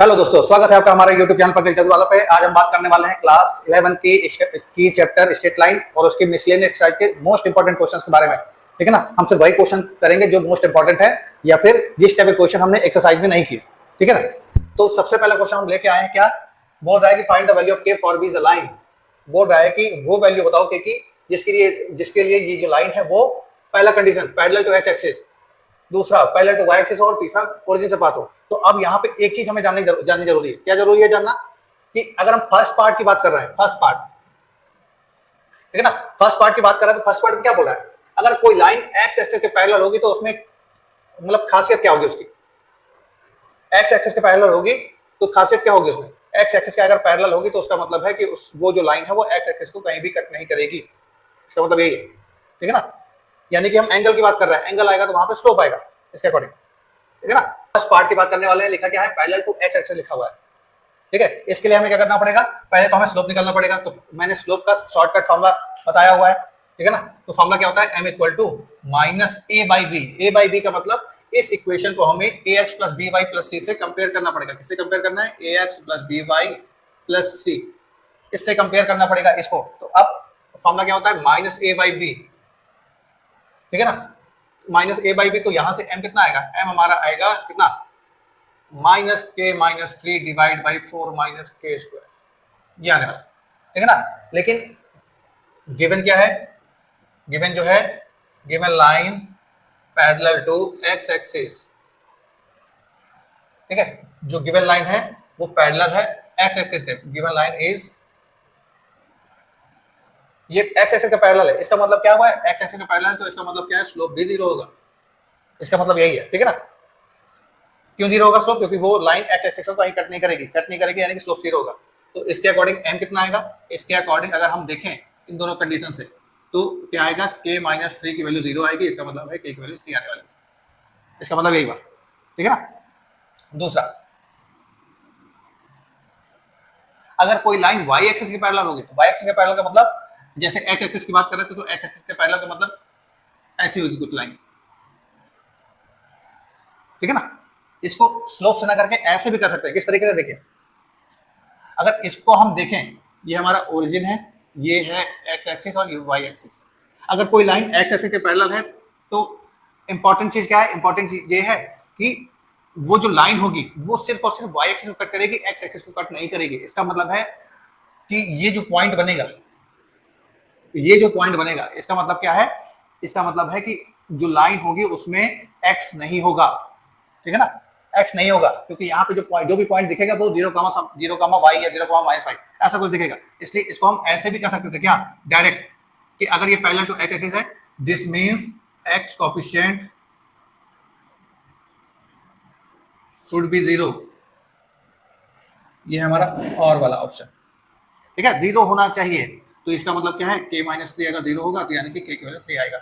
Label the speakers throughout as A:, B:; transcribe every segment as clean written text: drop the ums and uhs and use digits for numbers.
A: Hello दोस्तों, स्वागत है आपका हमारे YouTube चैनल पंकज वाला पे। आज हम बात करने वाले हैं क्लास 11 की चैप्टर स्ट्रेट लाइन और उसके मिसलेनियस एक्सरसाइज के मोस्ट इंपोर्टेंट क्वेश्चंस के बारे में। ठीक है ना, हम सिर्फ वही क्वेश्चन करेंगे जो मोस्ट इंपोर्टेंट है या फिर जिस टाइप के क्वेश्चन हमने एक्सरसाइज में नहीं किए। ठीक है ना, तो सबसे पहला क्वेश्चन हम लेके आए हैं, क्या बोल रहा है कि फाइंड द वैल्यू ऑफ के फॉर बी द लाइन। बोल रहा है कि वो वैल्यू बताओ के की जिसके लिए ये जो लाइन है वो पहला condition parallel to X axis, दूसरा पैरेलल टू वाई एक्सिस और तीसरा ओरिजिन से पास हो। तो अब यहाँ पे एक चीज हमें जाननी जरूरी है। क्या जरूरी है जानना? कि अगर हम फर्स्ट पार्ट की बात कर रहे हैं, फर्स्ट पार्ट, ठीक है ना, फर्स्ट पार्ट की बात कर रहे हैं, तो फर्स्ट पार्ट में क्या बोल रहा है? अगर कोई लाइन एक्स एक्सिस के पैरेलल होगी तो उसमें मतलब खासियत क्या होगी उसकी? एक्स एक्सिस के पैरेलल होगी तो खासियत क्या होगी उसमें? एक्स एक्सिस के अगर पैरेलल होगी तो उसका मतलब है कि वो जो लाइन है वो एक्स एक्सिस को कहीं भी कट नहीं करेगी। इसका मतलब यही है। ठीक है ना, यानी कि हम एंगल की बात कर रहे हैं, एंगल आएगा तो वहां पे स्लोप आएगा इसके अकॉर्डिंग। ठीक है ना, फर्स्ट पार्ट की बात करने वाले हैं, लिखा क्या है? पैरेलल टू एक्स एक्सिस लिखा हुआ है। ठीक है, इसके लिए हमें क्या करना पड़ेगा? पहले तो हमें स्लोप निकालना पड़ेगा। तो मैंने स्लोप का शॉर्टकट फॉर्मूला बताया हुआ है। ठीक है ना, तो फॉर्मूला क्या होता है? m equal to minus A by B. A by B का मतलब इस इक्वेशन को हमें A X plus B Y plus C से कंपेयर करना पड़ेगा। किससे कंपेयर करना है? A X plus B Y plus C, इससे कंपेयर करना पड़ेगा इसको। तो अब फॉर्मूला क्या होता है? Minus A by B. ठीक है ना, माइनस ए बाई बी, तो यहां से m कितना आएगा? m हमारा आएगा कितना? माइनस के माइनस 3 डिवाइड बाई 4 माइनस के स्क्वायर, ये आने वाला। ठीक है ना, लेकिन गिवन क्या है? गिवन जो है, given line parallel to X axis. ठीक है, जो गिवन लाइन है वो पैरेलल है एक्स एक्सिस के। गिवन लाइन इज, ये एक्स एक्सिस का पैरेलल है। इसका मतलब क्या हुआ है? एक्स एक्सिस का पैरेलल है तो इसका मतलब क्या है? स्लोप भी जीरो होगा। इसका मतलब यही है। ठीक है ना, क्यों जीरो होगा स्लोप? क्योंकि वो लाइन एक्स एक्सिस को कहीं कट नहीं करेगी, यानी कि स्लोप जीरो होगा। तो इसके अकॉर्डिंग m कितना आएगा? इसके अकॉर्डिंग अगर हम देखें इन दोनों कंडीशन से तो क्या आएगा? k माइनस 3 की वैल्यू जीरो आएगी। इसका मतलब है k की वैल्यू 3 आने वाली। इसका मतलब यही बात। ठीक है ना, दूसरा, अगर कोई लाइन y एक्सिस के पैरेलल होगी तो y एक्सिस के पैरेलल का मतलब, जैसे x एक्सिस की बात कर रहे थे तो x एक्सिस के पैरेलल का मतलब ऐसी होगी कुछ लाइन। ठीक है ना, इसको स्लोप से ना करके ऐसे भी कर सकते हैं। किस तरीके से? देखिए, अगर इसको हम देखें, ये हमारा ओरिजिन है, ये है एक्स एक्सिस और ये वाई एक्सिस। अगर कोई लाइन एक्स एक्सिस के पैरेलल है तो इंपॉर्टेंट चीज क्या है? इंपॉर्टेंट चीज ये है कि वो जो लाइन होगी वो सिर्फ और सिर्फ वाई एक्सिस को कट करेगी, एक्स एक्सिस को कट नहीं करेगी। इसका मतलब है कि ये जो पॉइंट बनेगा, इसका मतलब क्या है? इसका मतलब है कि जो लाइन होगी उसमें एक्स नहीं होगा। ठीक है ना, एक्स नहीं होगा, क्योंकि यहाँ पे जो भी पॉइंट दिखेगा वो 0, वाई या 0, ऐसा कुछ दिखेगा। इसलिए इसको हम ऐसे भी कर सकते थे, क्या? डायरेक्ट, कि अगर ये पैरेलल टू एक्स एक्सिस है, this means x coefficient should be zero. ये हमारा और वाला ऑप्शन। ठीक है, जीरो होना चाहिए। तो इसका मतलब क्या है? k माइनस 3 अगर जीरो होगा तो यानी कि k की वैल्यू 3 आएगा।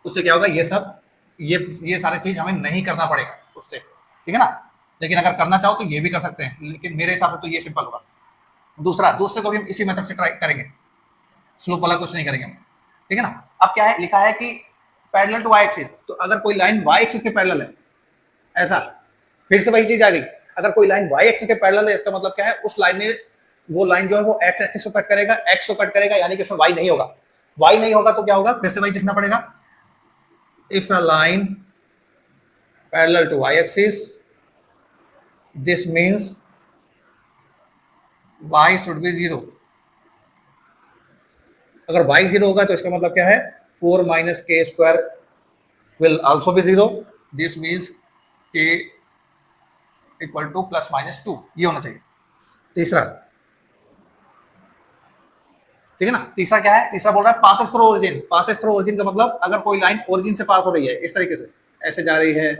A: उससे क्या होगा? ये सारे चीज हमें नहीं करना पड़ेगा उससे। ठीक है ना, लेकिन अगर करना चाहो तो ये भी कर सकते हैं, लेकिन मेरे हिसाब से तो ये सिंपल होगा। दूसरे को भी हम इसी मेथड से ट्राई करेंगे, स्लोप वाला कुछ नहीं करेंगे हम। ठीक है ना, अब क्या है लिखा है कि पैरेलल टू वाई एक्सिस। तो अगर कोई लाइन वाई एक्सिस के पैरेलल है, ऐसा, फिर से वही चीज आ गई। अगर कोई लाइन वाई एक्सिस के पैरेलल है, इसका मतलब क्या है? उस लाइन में वो लाइन जो है वो एक्स एक्सिस को कट करेगा, एक्स को कट करेगा, यानी कि उसमें वाई नहीं होगा। वाई नहीं होगा तो क्या होगा? फिर से वही लिखना पड़ेगा, if a line parallel to Y axis, this means y should be zero. अगर y जीरो होगा तो इसका मतलब क्या है? 4 माइनस के square will also be zero. This means k equal to plus minus 2, ये होना चाहिए। तीसरा, ठीक है ना, तीसरा क्या है? तीसरा बोल रहा है passes through origin. Passes through origin का मतलब अगर कोई लाइन ओरिजिन से पास हो रही है, इस तरीके से ऐसे जा रही है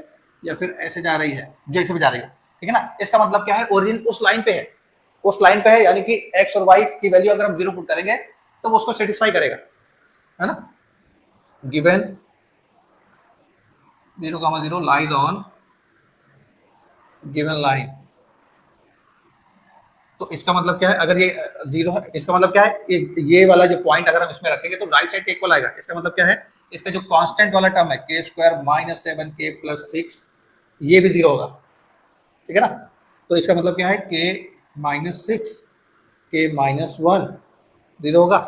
A: या फिर ऐसे जा रही है, जैसे भी जा रही है, ठीक है ना, इसका मतलब क्या है? ओरिजिन उस लाइन पे है, यानी कि एक्स और वाई की वैल्यू अगर हम जीरो पुट करेंगे तो वो उसको सेटिस्फाई करेगा, है ना। Given 0, 0 lies on given line. तो इसका मतलब क्या है? अगर ये जीरो है, इसका मतलब क्या है? ये वाला जो पॉइंट अगर हम इसमें रखेंगे तो राइट साइड के इक्वल आएगा। इसका मतलब क्या है? इसका जो कांस्टेंट वाला टर्म है के स्क्वायर माइनस 7k प्लस 6, ये भी जीरो होगा। ठीक है ना, तो इसका मतलब क्या है, k-6 k-1 0 होगा।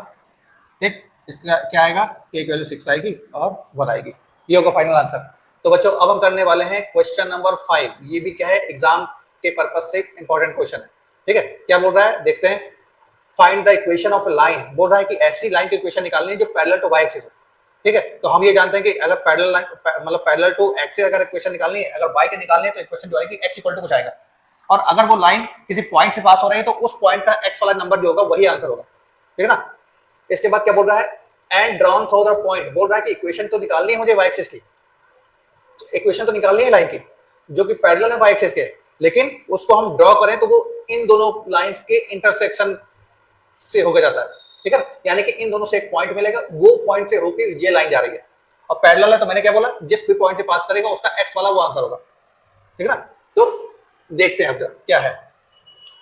A: ठीक, इसका क्या आएगा, k की वैल्यू 6 आएगी और 1 आएगी। ये होगा फाइनल आंसर। तो बच्चों अब हम करने वाले हैं क्वेश्चन नंबर 5। ये भी क्या है, एग्जाम के पर्पस से इंपॉर्टेंट क्वेश्चन है। ठीक है, क्या बोल रहा है देखते हैं। Find the equation of line, बोल रहा है कि ऐसी लाइन की इक्वेशन निकालनी है जो पैरेलल टू y एक्सिस हो। ठीक है, तो हम ये जानते हैं कि अगर पैरेलल मतलब पैरेलल टू x से अगर इक्वेशन निकालनी है, अगर y के निकालनी है तो इक्वेशन जो आएगी x इक्वल टू कुछ आएगा, और अगर वो लाइन किसी पॉइंट से पास हो रही है तो उस पॉइंट का x वाला नंबर जो होगा वही आंसर होगा। ठीक है ना। इसके बाद क्या बोल रहा है, and drawn through the point, बोल रहा है कि इक्वेशन तो निकालनी है मुझे y एक्सिस की, इक्वेशन तो निकालनी है लाइन की जो कि पैरेलल है y एक्सिस के, लेकिन उसको हम ड्रॉ करें तो वो इन दोनों लाइंस के इंटरसेक्शन से होकर जाता है। ठीक है, यानी कि इन दोनों से एक पॉइंट मिलेगा, वो पॉइंट से होके ये लाइन जा रही है, और पैरेलल है तो मैंने क्या बोला, जिस भी पॉइंट से पास करेगा उसका x वाला वो आंसर होगा। ठीक है ना। तो देखते हैं अब क्या है।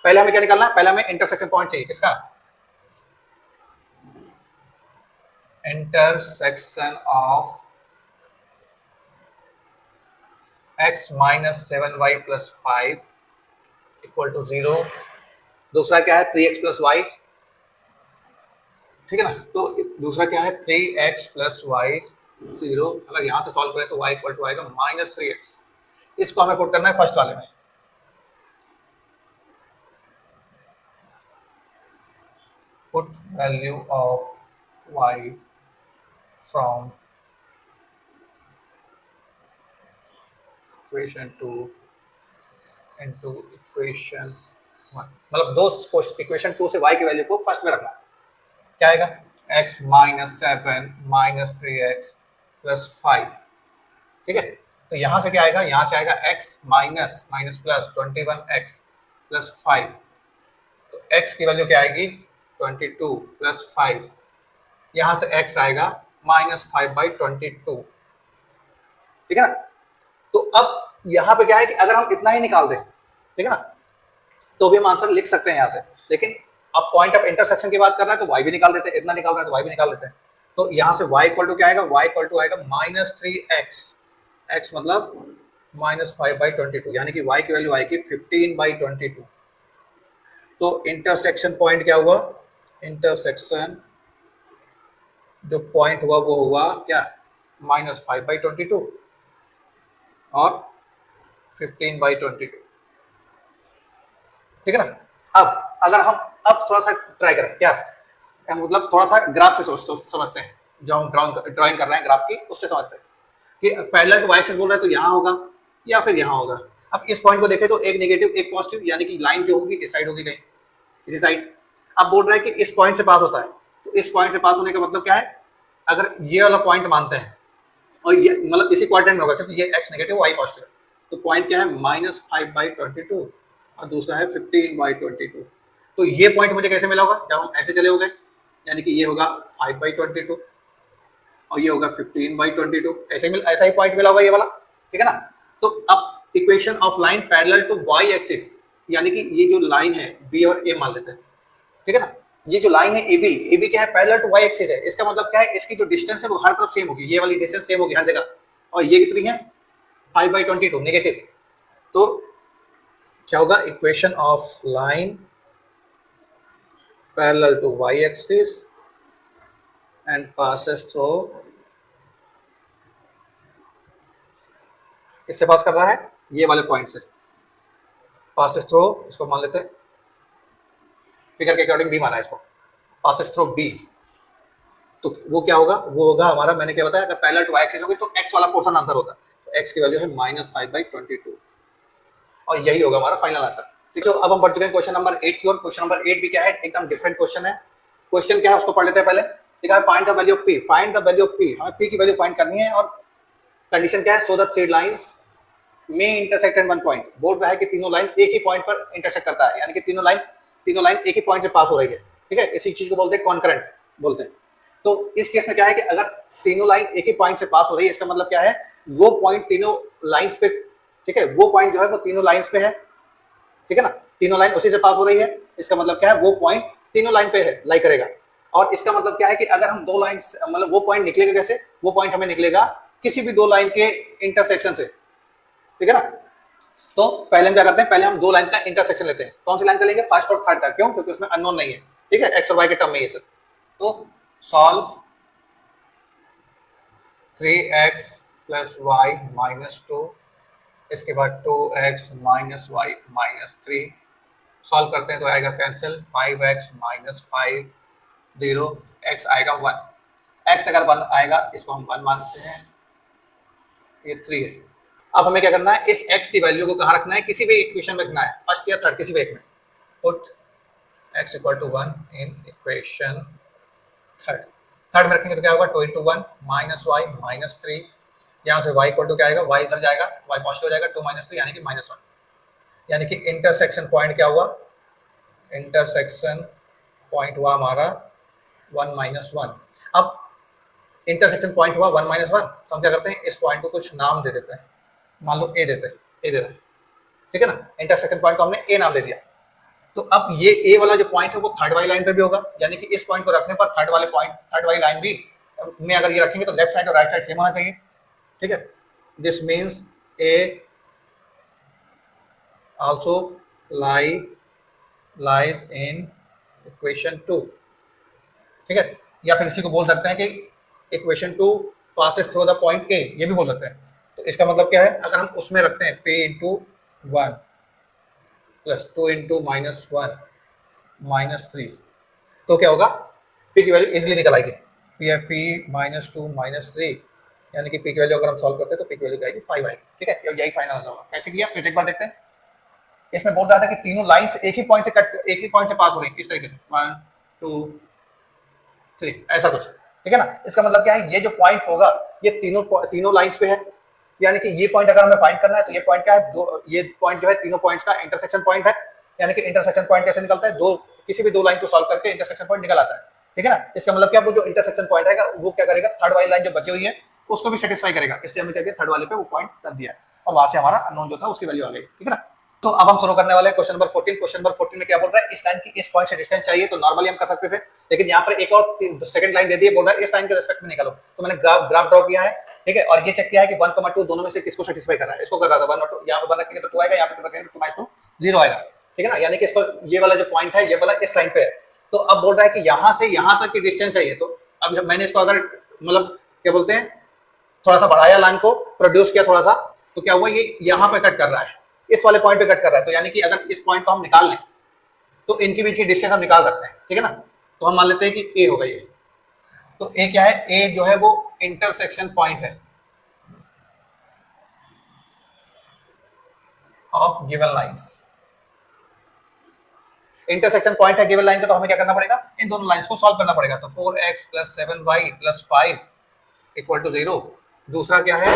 A: पहले हमें क्या निकालना है, पहले हमें इंटरसेक्शन पॉइंट चाहिए, किसका, intersection of x minus 7y plus 5 equal to 0। दूसरा क्या है, 3x प्लस वाई। ठीक है ना, तो दूसरा क्या है, 3x प्लस वाई 0। अगर यहां से सॉल्व करें तो y इक्वल टू आएगा माइनस 3x। इसको हमें पुट करना है फर्स्ट वाले में। Put value of y from equation 2 into equation 1, मतलब दो इक्वेशन 2 से y की वैल्यू को फर्स्ट में रखना है। क्या आएगा, x minus 7 minus 3x plus 5। ठीक है, तो यहां से क्या आएगा, यहां से आएगा x minus minus plus 21x plus 5। तो x की वैल्यू क्या आएगी, 22 प्लस 5। यहां से x आएगा माइनस 5/22। ठीक है ना। तो अब यहां पे क्या है कि अगर हम इतना ही निकाल दें, ठीक है ना, तो भी हम आंसर लिख सकते हैं यहां से, लेकिन अब पॉइंट ऑफ इंटरसेक्शन की बात कर रहा है तो y भी निकाल देते हैं, इतना निकाल रहा है तो y भी निकाल देते हैं। तो यहां से y इक्वल टू क्या आएगा, y इक्वल टू आएगा माइनस 3x, x मतलब माइनस 5/22, यानी कि y की वैल्यू आएगी 15/22। तो इंटरसेक्शन पॉइंट क्या हुआ, इंटरसेक्शन जो पॉइंट हुआ वो हुआ क्या, माइनस 5/22 और 15/22। ठीक है ना। अब अगर हम अब थोड़ा सा ट्राई करें, क्या मतलब थोड़ा सा ग्राफ से समझते हैं, जो हम ड्राइंग कर रहे हैं ग्राफ की, उससे समझते हैं कि पैरेलल टू y एक्सिस बोल रहा है तो यहाँ होगा या फिर यहाँ होगा। अब इस पॉइंट को देखें तो एक नेगेटिव एक पॉजिटिव, यानी कि लाइन जो होगी इस साइड होगी कहीं, इसी साइड। अब बोल रहा है कि इस पॉइंट से पास होता है, तो इस पॉइंट से पास होने का मतलब क्या है, अगर ये वाला पॉइंट मानते हैं और ये मतलब इसी क्वाड्रेंट में होगा क्योंकि ये x नेगेटिव y पॉजिटिव है, तो पॉइंट क्या है, माइनस 5/22 और दूसरा है 15/22। तो ये पॉइंट मुझे कैसे मिला होगा, जब हम ऐसे चले हो गए, यानी कि ये होगा 5/22 और ये होगा 15/22, ऐसा ही पॉइंट मिला होगा ये वाला। ठीक है ना। तो अब equation of line parallel to y axis, यानी कि ये जो लाइन है b और a मान लेते हैं। ठीक है ना, ये जो लाइन है AB क्या है, पैरेलल टू y एक्सिस है। इसका मतलब क्या है, इसकी जो डिस्टेंस है वो हर तरफ सेम होगी, ये वाली डिस्टेंस सेम होगी हर जगह, और ये कितनी है 5/22 नेगेटिव। तो क्या होगा, equation of line parallel to y axis and passes through, इससे पास कर रहा है ये वाले पॉइंट से, पासेस थ्रू, इसको मान लेते हैं फिगर के अकॉर्डिंग b माना है इसको, पासेस थ्रू b। तो वो क्या होगा, वो होगा हमारा, मैंने क्या बताया, अगर पैरेलल टू y एक्सिस होगी तो x वाला पोर्शन आंसर होता है, तो x की वैल्यू है माइनस 5/22 और यही होगा हमारा फाइनल आंसर। ठीक है, अब हम बढ़ चुके हैं क्वेश्चन नंबर 8 की ओर। क्वेश्चन नंबर 8 भी क्या है, एकदम डिफरेंट क्वेश्चन है। क्वेश्चन क्या है उसको पढ़ लेते हैं पहले। ठीक है, find the value of p, find the value of p, हमें p की वैल्यू फाइंड करनी है, और कंडीशन क्या है, सो द थ्री लाइंस में इंटरसेक्ट एट वन पॉइंट। बोल रहा है कि तीनों लाइन एक ही पॉइंट पर इंटरसेक्ट करता है, यानी कि तीनों लाइन एक ही पॉइंट से पास हो रही है। ठीक है, इसी चीज को बोलते हैं कॉन्करेंट बोलते हैं। तो इस केस में क्या है कि अगर तीनों लाइन एक ही पॉइंट से पास हो रही है, इसका मतलब क्या है, वो पॉइंट तीनों लाइंस पे, ठीक है, वो पॉइंट जो है वो तीनों लाइंस पे है। ठीक है ना, तीनों लाइन उसी से पास हो रही है, इसका मतलब क्या है, वो पॉइंट तीनों लाइन पे है, लाई करेगा। और इसका मतलब क्या है कि अगर हम दो लाइन, मतलब वो पॉइंट निकलेगा कैसे, वो पॉइंट हमें निकलेगा किसी भी दो लाइन के इंटरसेक्शन से। ठीक है ना, तो पहले हम क्या करते हैं, पहले हम दो लाइन का इंटरसेक्शन लेते हैं। कौन सी लाइन का लेंगे? फर्स्ट और थर्ड का। क्यों? क्योंकि उसमें अननोन नहीं है, ठीक है, एक्स और वाई के टर्म में ये सब। तो solve 3x plus Y minus 2, इसके बाद 2x minus Y minus 3, solve करते हैं तो आएगा कैंसिल, 5x माइनस 5 0, x आएगा 1। x अगर 1 आएगा इसको हम 1 मानते हैं, ये 3 है। अब हमें क्या करना है, इस x की वैल्यू को कहाँ रखना है? किसी भी इक्वेशन में रखना है, फर्स्ट या थर्ड, किसी भी एक में। Put x equal to 1 in equation third में रखेंगे तो क्या होगा? 2 इंटू 1 माइनस वाई माइनस 3, यहाँ से y इक्वल टू क्या आएगा? y इधर जाएगा, y पॉजिटिव हो जाएगा, 2 माइनस 3 यानी कि माइनस 1। यानी कि इंटरसेक्शन पॉइंट क्या हुआ? इंटरसेक्शन पॉइंट हुआ हमारा 1 माइनस 1। अब इंटरसेक्शन पॉइंट हुआ 1 माइनस 1, तो हम क्या करते हैं, इस पॉइंट को कुछ नाम दे देते हैं। मान लो ए देते हैं, ए दे रहे हैं, ठीक है ना। इंटरसेक्शन पॉइंट को हमने ए नाम दे दिया। तो अब ये ए वाला जो पॉइंट है वो थर्ड वाली लाइन पे भी होगा, यानी कि इस पॉइंट को रखने पर थर्ड वाली लाइन भी में अगर ये रखेंगे तो लेफ्ट साइड और राइट साइड सेम होना चाहिए, ठीक है। This means A also lies in equation 2, ठीक है। या फिर इसी को बोल सकते हैं कि equation 2 passes through the point A, ये भी बोल सकते हैं। तो इसका मतलब क्या है, अगर हम उसमें रखते हैं p into 1 plus 2 into minus 1 minus 3, तो क्या होगा? p की वैल्यू इजिली निकल आएगी। p है p माइनस 2 माइनस 3, यानी कि p की वैल्यू अगर हम सॉल्व करते हैं तो p की वैल्यू आएगी 5 आएगी, ठीक है। यही फाइनल आंसर होगा। कैसे किया फिर एक बार देखते हैं। इसमें बोल रहा था कि तीनों लाइंस एक ही पॉइंट से पास हो रही है, किस तरीके से? 1 2 3 ऐसा कुछ, ठीक है ना। इसका मतलब क्या है, ये जो पॉइंट होगा ये तीनों लाइंस पे है, यानी कि ये पॉइंट अगर हमें फाइंड करना है तो ये पॉइंट क्या है? ये पॉइंट जो है तीनों पॉइंट्स का इंटरसेक्शन पॉइंट है। यानी कि इंटरसेक्शन पॉइंट कैसे निकलता है? किसी भी दो लाइन को सॉल्व करके इंटरसेक्शन पॉइंट निकल आता है, ठीक है ना। इसका मतलब क्या, वो जो इंटरसेक्शन पॉइंट है वो क्या करेगा? थर्ड वाली लाइन जो बची हुई है उसको भी सेटिस्फाई करेगा। इसलिए हमने क्या किया, थर्ड वाले पे वो पॉइंट रख दिया और वहां से हमारा अननोन जो था उसकी वैल्यू आ गई, ठीक है ना। तो अब हम शुरू करने वाले हैं क्वेश्चन नंबर 14। क्वेश्चन नंबर 14 में क्या बोल रहा है, इस लाइन की इस पॉइंट से डिस्टेंस चाहिए। तो नॉर्मली हम कर सकते थे, लेकिन यहाँ पर एक और सेकंड लाइन दे दी है, बोल रहा है इस लाइन के रिस्पेक्ट में निकालो। तो मैंने ग्राफ ड्रॉ किया है, ठीक है, और ये चेक किया है कि 1, 2 दोनों में से किसको सेटिस्फाई कर रहा है। इसको कर रहा था 1 और 2, यहाँ पर 1 रखेंगे तो 2 आएगा, यहाँ पे 2 रखेंगे तो 2 -2 0 आएगा, ठीक है ना। यानी कि इसको ये वाला जो पॉइंट है ये वाला इस लाइन पे है। तो अब बोल रहा है कि यहाँ से यहाँ तक की डिस्टेंस चाहिए। तो अब मैंने इसको अगर मतलब क्या बोलते हैं, थोड़ा सा बढ़ाया, लाइन को प्रोड्यूस किया थोड़ा सा, तो क्या हुआ, ये यहाँ पे कट कर रहा है, इस वाले पॉइंट पे कट कर रहा है। तो यानी कि अगर इस पॉइंट को हम निकाल लें तो इनके बीच की डिस्टेंस हम निकाल सकते हैं, ठीक है ना। तो हम मान लेते हैं कि ए होगा ये। तो ए क्या है? ए जो है वो इंटरसेक्शन पॉइंट है of given lines. Intersection point है गिवन लाइन का, तो हमें क्या करना पड़ेगा, इन दोनों लाइंस को सॉल्व करना पड़ेगा। तो 4x plus 7y plus 5 equal to 0। दूसरा क्या है?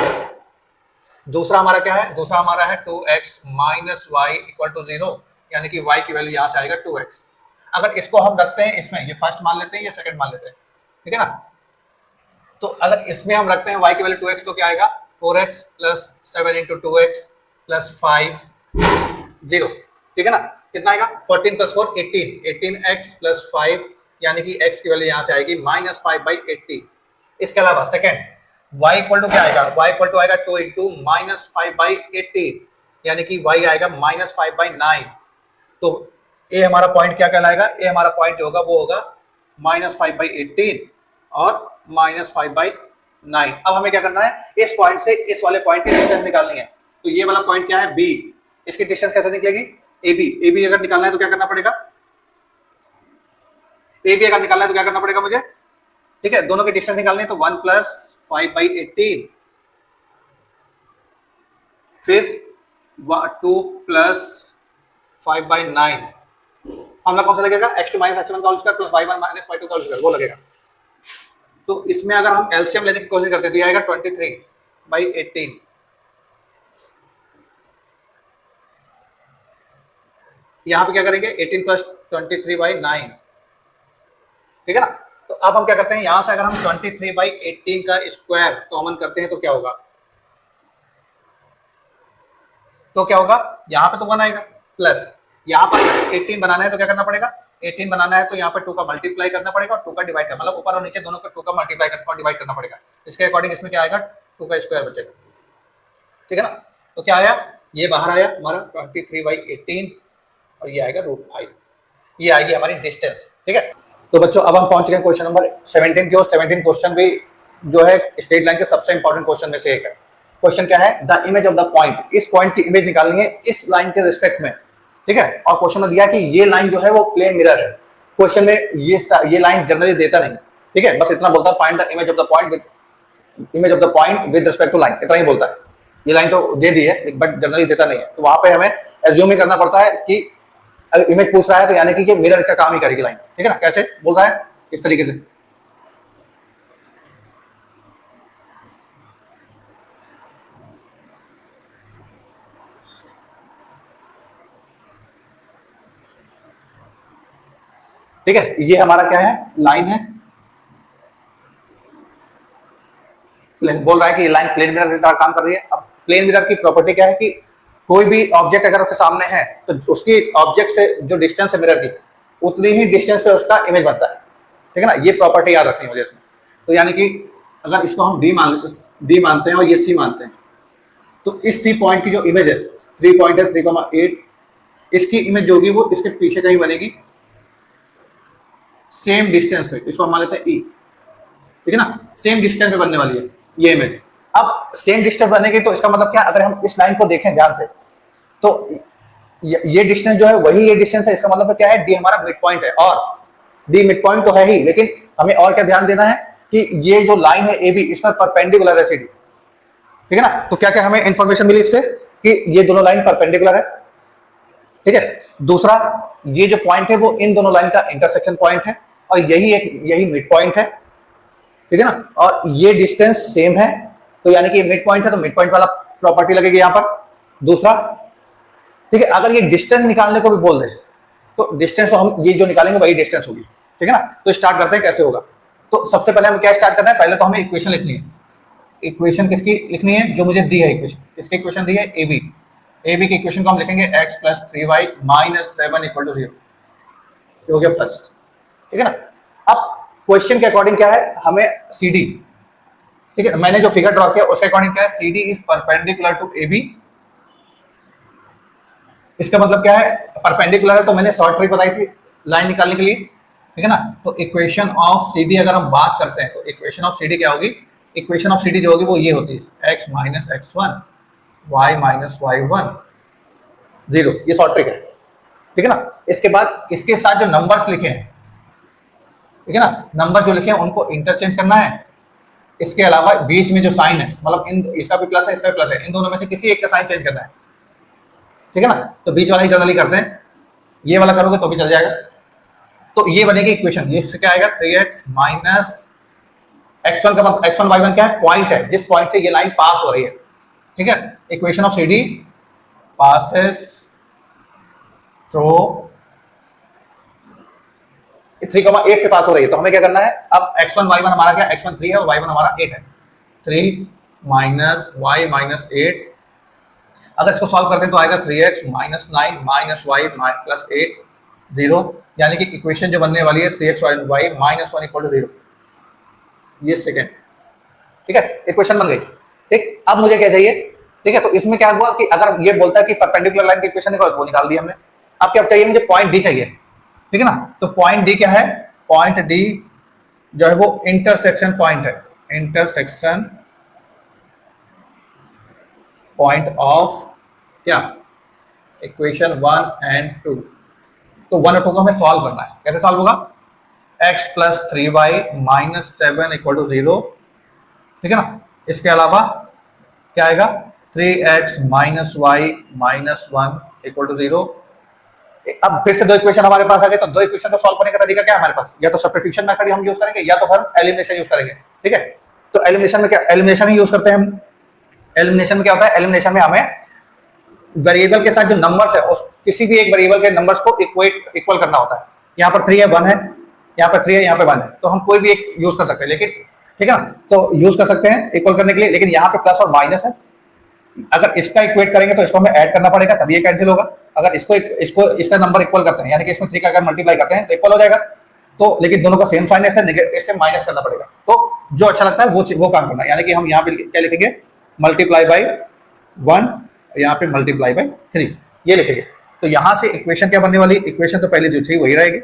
A: दूसरा हमारा क्या है? दूसरा हमारा है 2x minus Y equal to 0, यानी कि y की वैल्यू यहां से आएगा 2x। अगर इसको हम रखते हैं इसमें, ये फर्स्ट मान लेते हैं, ये सेकंड मान लेते हैं, ठीक है ना। तो अगर इसमें हम रखते हैं y की वैल्यू 2x, तो क्या आएगा? 4x plus 7 into 2x plus 5 0, ठीक है ना। कितना आएगा? 14 प्लस 4 18, 18x प्लस 5, यानी कि x की वैल्यू यहां से आएगी -5/80। इसके अलावा सेकंड y इक्वल टू क्या आएगा? y इक्वल टू आएगा 2 इंटू -5/80, यानी कि y आएगा -5/9। तो a हमारा पॉइंट क्या कहलाएगा? a हमारा पॉइंट जो होगा वो होगा -5/18 और -5/9। अब हमें क्या करना है, इस पॉइंट से इस वाले पॉइंट की डिस्टेंस निकालनी है। तो ये वाला पॉइंट क्या है? b। इसकी डिस्टेंस कैसे निकलेगी? ab अगर निकालना है तो क्या करना पड़ेगा? ab अगर निकालना है तो क्या करना पड़ेगा मुझे? ठीक है, दोनों की डिस्टेंस निकालनी है तो 1 प्लस 5/18, फिर 2 प्लस 5/9। फॉर्मूला कौन सा लगेगा? x2 माइनस x1 का whole square plus y1 minus y2 का होल स्क्वायर, वो लगेगा। तो इसमें अगर हम एलसीएम लेने की कोशिश करते हैं तो ये आएगा 23/18। यहां पे क्या करेंगे? 18 प्लस 23/9, ठीक है ना। तो अब हम क्या करते हैं, यहां से अगर हम 23/18 का स्क्वायर कॉमन करते हैं तो क्या होगा? तो क्या होगा? यहां पे तो 1 आएगा, प्लस यहां पर 18 बनाना है तो क्या करना पड़ेगा? 18 बनाना है तो यहाँ पर 2 का मल्टीप्लाई करना पड़ेगा और 2 का डिवाइड करना, मतलब ऊपर और नीचे दोनों का 2 का मल्टीप्लाई और डिवाइड करना पड़ेगा। इसके अकॉर्डिंग इसमें क्या आएगा? 2 का स्क्वायर बचेगा, ठीक है ना। तो क्या आया? ये बाहर आया हमारा 23/18 और ये आएगा √5, ये आएगी हमारी डिस्टेंस। ठीक है, तो बच्चों अब हम पहुंच गए क्वेश्चन नंबर 17 की ओर। 17 क्वेश्चन भी जो है स्ट्रेट लाइन के सबसे इंपॉर्टेंट क्वेश्चन में से एक है। क्वेश्चन क्या है, the image of the point, इस पॉइंट की इमेज निकालनी है इस लाइन के रिस्पेक्ट में। ठीक है, और क्वेश्चन में दिया कि ये लाइन जो है वो प्लेन मिरर है। क्वेश्चन में ये लाइन जनरली देता नहीं। ठीक है, बस इतना बोलता है, find the image of the point with respect to line, इतना ही बोलता है। ये लाइन तो दे दी है बट जनरली देता नहीं है, तो वहां पे हमें एज्यूम ही करना पड़ता है कि अगर इमेज पूछ रहा है तो यानी कि ये मिरर का काम ही करेगी लाइन। ठीक है ना, कैसे बोल रहा है, इस तरीके से। ठीक है, ये हमारा क्या है, लाइन है, बोल रहा है कि लाइन प्लेन मिरर की तरह काम कर रही है। अब प्लेन मिरर की प्रॉपर्टी क्या है कि कोई भी ऑब्जेक्ट अगर उसके सामने है तो उसकी ऑब्जेक्ट से जो डिस्टेंस है मिरर की, उतनी ही डिस्टेंस पे उसका इमेज बनता है। ठीक है ना, ये प्रॉपर्टी याद रखनी है मुझे इसमें। तो यानी कि अगर इसको हम डी मानते हैं और ये सी मानते हैं, तो इस सी पॉइंट की जो इमेज है, 3 पॉइंट है 3,8, इसकी इमेज जो होगी वो इसके पीछे कहीं बनेगी सेम डिस्टेंस पे, इसको हम मान लेते हैं ई। ठीक है ना, सेम डिस्टेंस पे बनने वाली है ये इमेज। अब सेम डिस्टेंस बनेगी तो इसका मतलब क्या, अगर हम इस लाइन को देखें ध्यान से तो ये डिस्टेंस जो है वही ये डिस्टेंस है। इसका मतलब क्या है, डी हमारा मिड पॉइंट है, और डी मिड पॉइंट तो है ही, लेकिन हमें और क्या ध्यान देना है कि ये जो लाइन है ए बी, इस पर परपेंडिकुलर है सी डी। ठीक है ना, तो क्या क्या हमें इंफॉर्मेशन मिली इससे कि ये दोनों लाइन परपेंडिकुलर है। ठीक है, दूसरा ये जो पॉइंट है वो इन दोनों लाइन का इंटरसेक्शन पॉइंट है, और यही मिड पॉइंट है। ठीक है ना, और ये डिस्टेंस सेम है, तो यानी कि मिड पॉइंट है तो मिड पॉइंट वाला प्रॉपर्टी लगेगी यहां पर। दूसरा, ठीक है, अगर ये डिस्टेंस निकालने को भी बोल दे तो डिस्टेंस तो हम ये जो निकालेंगे वही डिस्टेंस होगी। ठीक है ना, तो स्टार्ट करते हैं कैसे होगा। तो सबसे पहले हमें क्या स्टार्ट करना है, पहले तो हमें इक्वेशन लिखनी है। इक्वेशन किसकी लिखनी है, जो मुझे दी है इक्वेशन, किसकी इक्वेशन दी है, ए बी की इक्वेशन को हम लिखेंगे x + 3y - 7 = 0। हो गया फर्स्ट। ठीक है ना, अब क्वेश्चन के अकॉर्डिंग क्या है, हमें सी डी, ठीक है, मैंने जो फिगर ड्रॉ किया उसके अकॉर्डिंग क्या है, C D is perpendicular to A B. इसका मतलब क्या है, परपेंडिकुलर है तो मैंने शॉर्ट ट्रिक बताई थी लाइन निकालने के लिए। ठीक है ना, तो इक्वेशन ऑफ सी डी अगर हम बात करते हैं तो इक्वेशन ऑफ सी डी क्या होगी, इक्वेशन ऑफ सी डी जो होगी वो ये होती है x - x1 y - y1 0, ये शॉर्ट ट्रिक है। ठीक है ना, इसके बाद इसके साथ जो नंबर्स लिखे हैं, ठीक है ना, नंबर जो लिखे हैं उनको इंटरचेंज करना है। इसके अलावा बीच में जो साइन है, मतलब इसका भी प्लस है इसका भी प्लस है, इन दोनों में से किसी एक का साइन चेंज करना है। ठीक है ना, तो बीच वाला ही जनरली करते हैं, ये वाला करोगे तो भी चल जाएगा। तो ये बनेगी इक्वेशन, ये इससे क्या आएगा, 3x - x1 का मतलब x1 y1 क्या है, पॉइंट है, जिस पॉइंट से ये लाइन पास हो रही है। ठीक है, equation of C D passes through 3,8 से पास हो रही है, तो हमें क्या करना है, अब x1 y1 हमारा क्या, x1 3 है और y1 हमारा 8 है, 3 - y - 8। अगर इसको सॉल्व करते हैं तो आएगा 3x - 9 - y + 8 0, यानी कि इक्वेशन जो बनने वाली है 3x y - 1 = 0, ये सेकंड। ठीक है, इक्वेशन बन गई। ठीक, अब मुझे क्या चाहिए, ठीक है, तो इसमें क्या हुआ कि अगर ये बोलता है कि परपेंडिकुलर लाइन की इक्वेशन निकाल, वो निकाल दी हमने। अब क्या चाहिए, मुझे पॉइंट डी चाहिए। ठीक है ना, तो पॉइंट डी क्या है, पॉइंट डी जो है वो इंटरसेक्शन पॉइंट है, इंटरसेक्शन पॉइंट ऑफ क्या, इक्वेशन 1 और 2। तो 1 और 2 को हमें सॉल्व करना है, कैसे सॉल्व होगा, x + 3y - 7 = 0। ठीक है ना, इसके अलावा क्या आएगा, 3x - y - 1 = 0। अब फिर से दो इक्वेशन हमारे पास आ गए, तो दो इक्वेशन को सॉल्व करने का तरीका क्या है हमारे पास, या तो सब्स्टिट्यूशन मेथड हम यूज करेंगे या तो हम एलिमिनेशन यूज करेंगे। ठीक है, तो एलिमिनेशन में क्या, एलिमिनेशन ही यूज करते हैं हम। एलिमिनेशन में क्या होता है, एलिमिनेशन में हमें वेरिएबल के साथ जो नंबर्स है उस किसी भी एक वेरिएबल के नंबर्स को इक्वल करना होता है। यहाँ पर 3 है, 1 है, यहाँ पर 3 है, यहाँ पे 1 है, तो हम कोई भी एक यूज कर सकते हैं, लेकिन ठीक है ना, तो यूज कर सकते हैं इक्वल करने के लिए, लेकिन यहाँ पे प्लस और माइनस है। अगर इसका इक्वेट करेंगे तो इसको हमें ऐड करना पड़ेगा, तभी ये कैंसिल होगा। अगर इसका नंबर इक्वल करते हैं, यानी कि इसमें 3 का अगर मल्टीप्लाई करते हैं तो इक्वल हो जाएगा। तो लेकिन दोनों का सेम साइन है, इसमें माइनस करना पड़ेगा। तो जो अच्छा लगता है वो काम करना है, यानी कि हम यहाँ पे क्या लिखेंगे, मल्टीप्लाई बाई 1 यहाँ पे मल्टीप्लाई बाय 3 ये लिखेंगे। तो यहां से इक्वेशन क्या बनने वाली, इक्वेशन तो पहले जो थी वही रहेगी।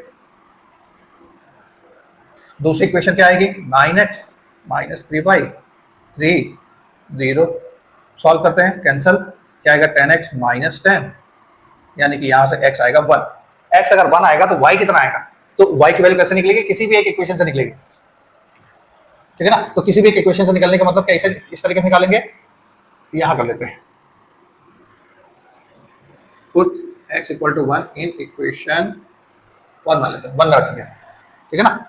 A: दूसरी इक्वेशन क्या आएगी, 9x माइनस 3y 3 0 सॉल्व करते हैं, कैंसल, क्या आएगा 10x माइनस 10 यानी कि यहां से x आएगा 1। x अगर 1 आएगा तो y कितना आएगा, तो y की वैल्यू कैसे निकलेगी, किसी भी एक इक्वेशन से निकलेगी, ठीक है ना। तो किसी भी एक इक्वेशन से निकलने का मतलब कैसे, इस तरीके से निकालेंगे, यहां कर लेते हैं, put x equal to 1 in equation 1 मान लेते हैं, 1 रखेंगे, ठीक है ना।